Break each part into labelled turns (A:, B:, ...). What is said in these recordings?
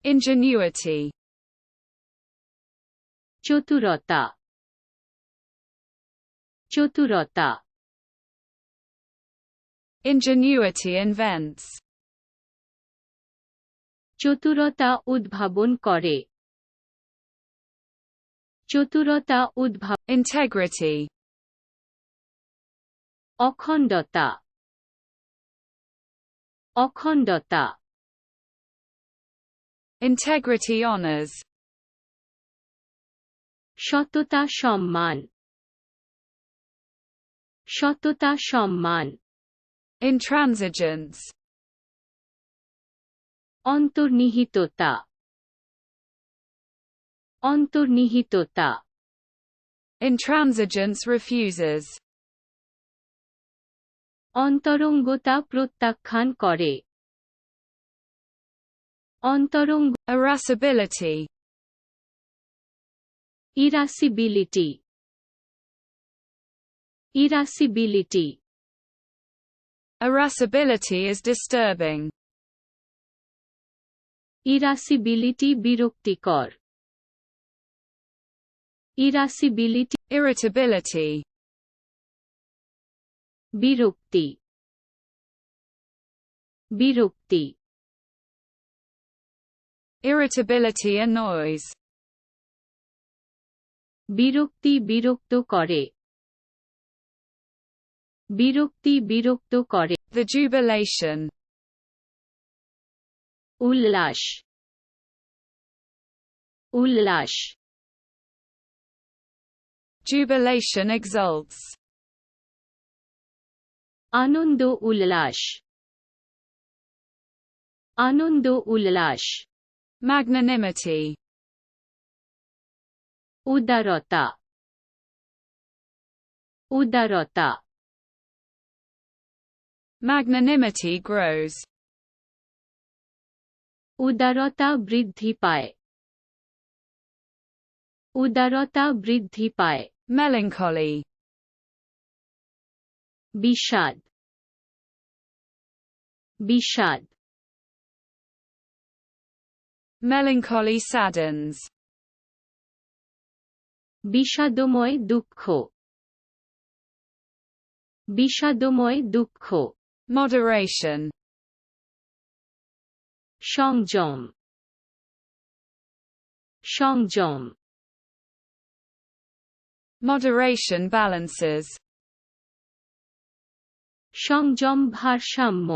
A: Ingenuity.
B: চতুরতা চতুরতা
A: Ingenuity invents.
B: চতুরতা উদ্ভাবন করে চতুরতা
A: Integrity.
B: অখণ্ডতা অখণ্ডতা
A: Integrity honors.
B: সততা সম্মান সততা সম্মান
A: Intransigence.
B: অন্তর্নিহিততা অন্তর্নিহিততা
A: Intransigence refuses.
B: অন্তরঙ্গতা প্রত্যাখ্যান করে অন্তরঙ্গ
A: Irascibility.
B: irascibility irascibility
A: Irascibility is disturbing.
B: irascibility বিরক্তিকর irascibility
A: Irritability.
B: বিরক্তি বিরক্তি
A: Irritability annoys.
B: বিরক্তি বিরক্ত করে বিরক্তি বিরক্ত করে
A: The jubilation.
B: উল্লাস উল্লাস
A: Jubilation exults.
B: আনন্দ উল্লাস আনন্দ উল্লাস
A: Magnanimity.
B: উদারতা উদারতা
A: Magnanimity grows.
B: উদারতা বৃদ্ধি পায় উদারতা বৃদ্ধি পায়
A: Melancholy.
B: বিষাদ বিষাদ
A: Melancholy saddens.
B: বিষাদময় দুঃখ বিষাদময় দুঃখ
A: Moderation.
B: সংযম সংযম
A: Moderation balances.
B: সংযম ভারসাম্য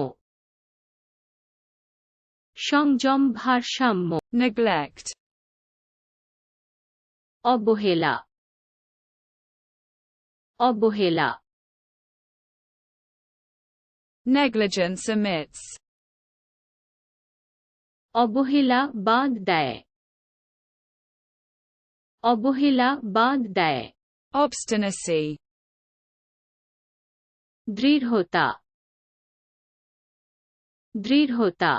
B: সংযম ভারসাম্য
A: Neglect.
B: অবহেলা অবহেলা
A: Negligence omits.
B: অবহেলা বাদ দেয় অবহেলা বাদ দেয়
A: Obstinacy.
B: দৃঢ়তা দৃঢ়তা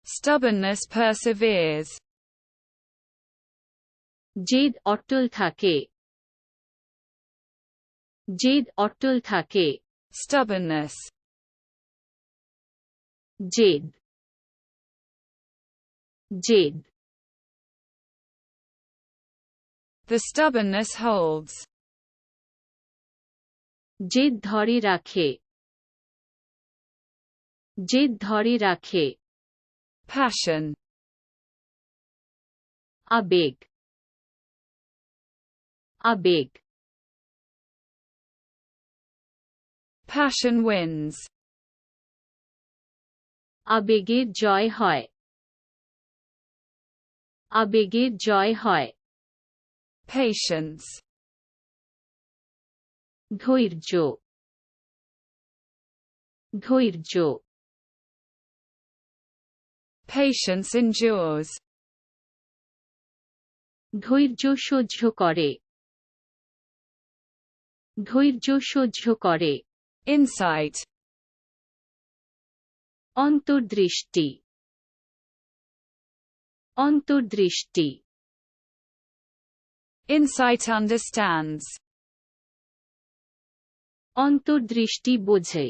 A: Stubbornness perseveres.
B: জেদ অটল থাকে জেদ অটল থাকে
A: Stubbornness.
B: জেদ জেদ
A: The stubbornness holds.
B: জেদ ধরে রাখে জেদ ধরে রাখে
A: Passion.
B: আবেগ আবেগ
A: Passion wins.
B: আবেগের জয় হয় আবেগের জয় হয়
A: Patience.
B: ধৈর্য ধৈর্য
A: Patience endures.
B: ধৈর্য সহ্য করে ধৈর্য সহ্য করে
A: Insight.
B: অন্তর্দৃষ্টি অন্তর্দৃষ্টি
A: Insight understands.
B: অন্তর্দৃষ্টি বোঝে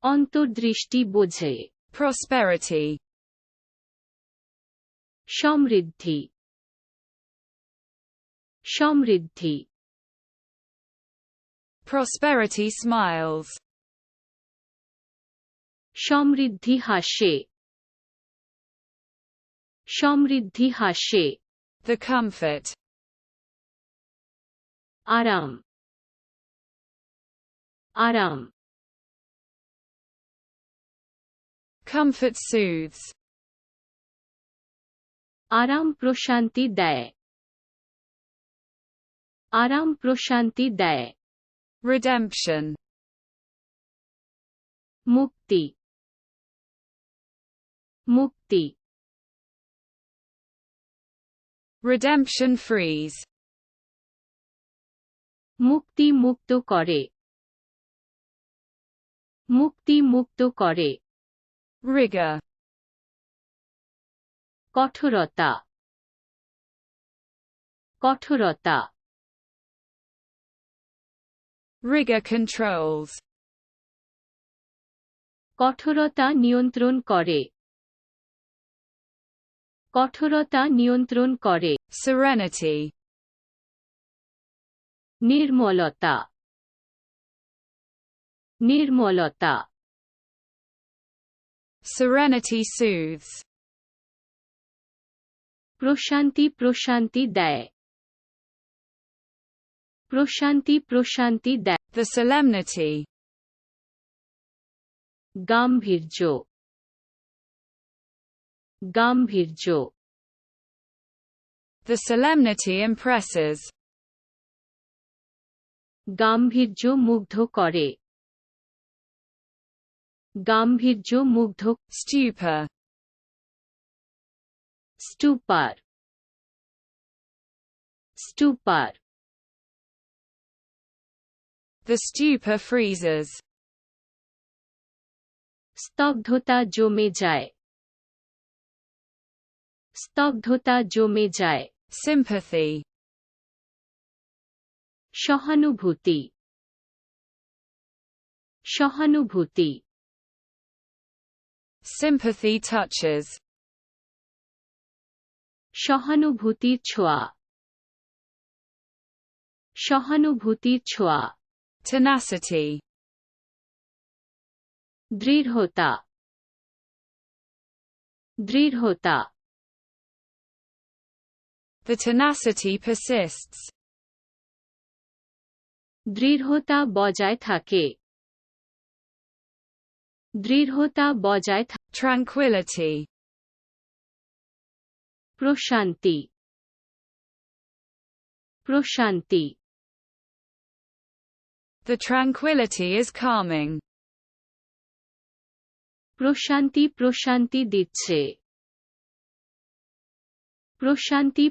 B: অন্তর্দৃষ্টি বোঝে।
A: Prosperity.
B: সমৃদ্ধি, সমৃদ্ধি।
A: Prosperity smiles.
B: সমৃদ্ধি হাসে, সমৃদ্ধি হাসে।
A: The comfort.
B: আরাম, আরাম।
A: Comfort soothes.
B: আরাম প্রশান্তি দেয়, আরাম প্রশান্তি দেয়।
A: Redemption.
B: মুক্তি, মুক্তি।
A: Redemption frees.
B: মুক্তি মুক্ত করে, মুক্তি মুক্ত করে।
A: Rigor.
B: কঠোরতা, কঠোরতা।
A: Rigor controls.
B: কঠোরতা নিয়ন্ত্রণ করে, কঠোরতা নিয়ন্ত্রণ করে।
A: Serenity.
B: নির্মলতা, নির্মলতা।
A: Serenity soothes.
B: প্রশান্তি প্রশান্তি দেয়, প্রশান্তি প্রশান্তি দেয়।
A: The solemnity.
B: গাম্ভীর্য, গাম্ভীর্য।
A: The solemnity impresses.
B: গাম্ভীর্য মুগ্ধ করে, গাম্ভীর্য মুগ্ধ।
A: Stupor.
B: স্টুপার, স্টুপার।
A: The stupor freezes.
B: স্তব্ধতা জমে যায়, স্তব্ধতা জমে যায়।
A: Sympathy.
B: সহানুভূতি, সহানুভূতি।
A: Sympathy touches.
B: সহানুভূতির ছোঁয়া, সহানুভূতির ছোঁয়া।
A: Tenacity.
B: দৃঢ়তা, দৃঢ়তা।
A: The tenacity persists.
B: দৃঢ়তা বজায় থাকে, দৃঢ়তা বজায় থাকে।
A: Tranquility.
B: প্রশান্তি, প্রশান্তি।
A: The tranquility is calming.
B: প্রশান্তি প্রশান্তি দিচ্ছে, প্রশান্তি